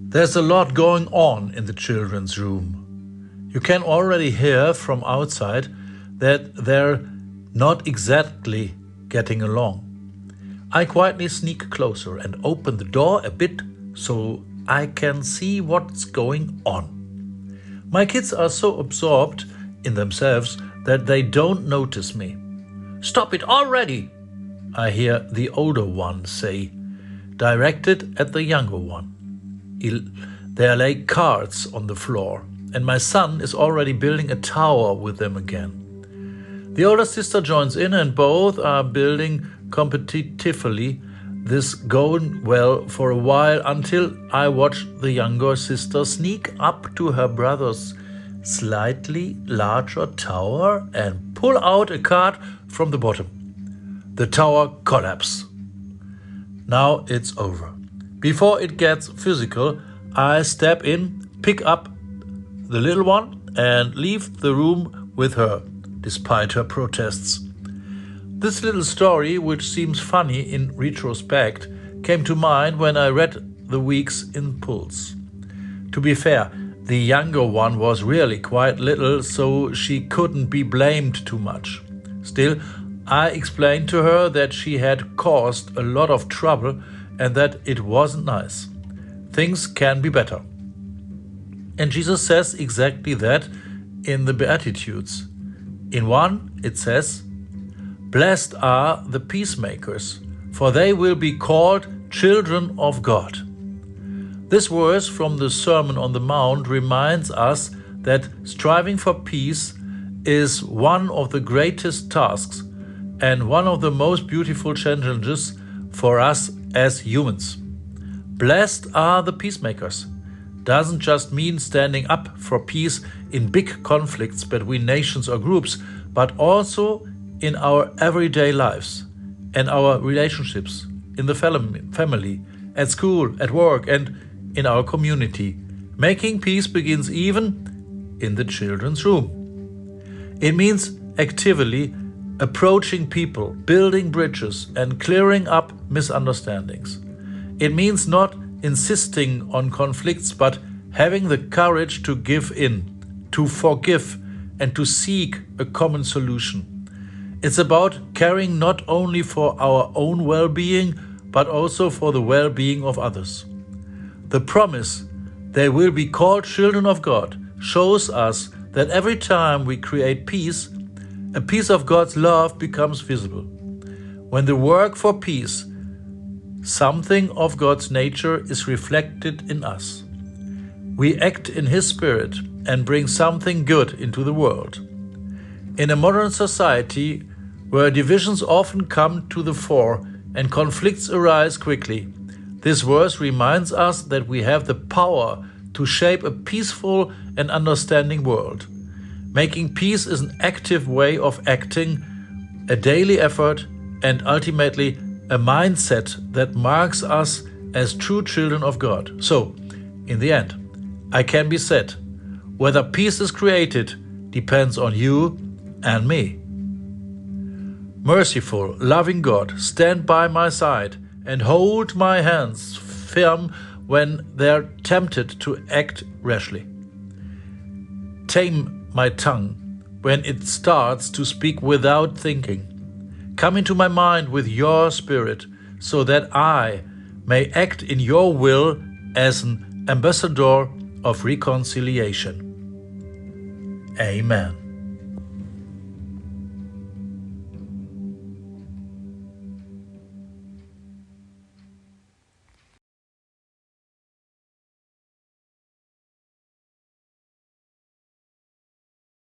There's a lot going on in the children's room. You can already hear from outside that they're not exactly getting along. I quietly sneak closer and open the door a bit so I can see what's going on. My kids are so absorbed in themselves that they don't notice me. "Stop it already!" I hear the older one say, directed at the younger one. There lay cards on the floor, and my son is already building a tower with them again. The older sister joins in, and both are building competitively, this going well for a while until I watch the younger sister sneak up to her brother's slightly larger tower and pull out a card from the bottom. The tower collapses. Now it's over. Before it gets physical, I step in, pick up the little one, and leave the room with her, despite her protests. This little story, which seems funny in retrospect, came to mind when I read the week's impulse. To be fair, the younger one was really quite little, so she couldn't be blamed too much. Still, I explained to her that she had caused a lot of trouble and that it wasn't nice. Things can be better. And Jesus says exactly that in the Beatitudes. In one, it says, "Blessed are the peacemakers, for they will be called children of God." This verse from the Sermon on the Mount reminds us that striving for peace is one of the greatest tasks and one of the most beautiful challenges for us as humans. Blessed are the peacemakers doesn't just mean standing up for peace in big conflicts between nations or groups, but also in our everyday lives and our relationships, in the family, at school, at work, and in our community. Making peace begins even in the children's room. It means actively approaching people, building bridges, and clearing up misunderstandings. It means not insisting on conflicts, but having the courage to give in, to forgive, and to seek a common solution. It's about caring not only for our own well-being, but also for the well-being of others. The promise they will be called children of God shows us that every time we create peace, a piece of God's love becomes visible. When the work for peace, something of God's nature is reflected in us. We act in His Spirit and bring something good into the world. In a modern society where divisions often come to the fore and conflicts arise quickly, this verse reminds us that we have the power to shape a peaceful and understanding world. Making peace is an active way of acting, a daily effort, and ultimately a mindset that marks us as true children of God. So, in the end, I can be said, whether peace is created depends on you and me. Merciful, loving God, stand by my side and hold my hands firm when they're tempted to act rashly. Tame my tongue when it starts to speak without thinking. Come into my mind with your Spirit so that I may act in your will as an ambassador of reconciliation. Amen.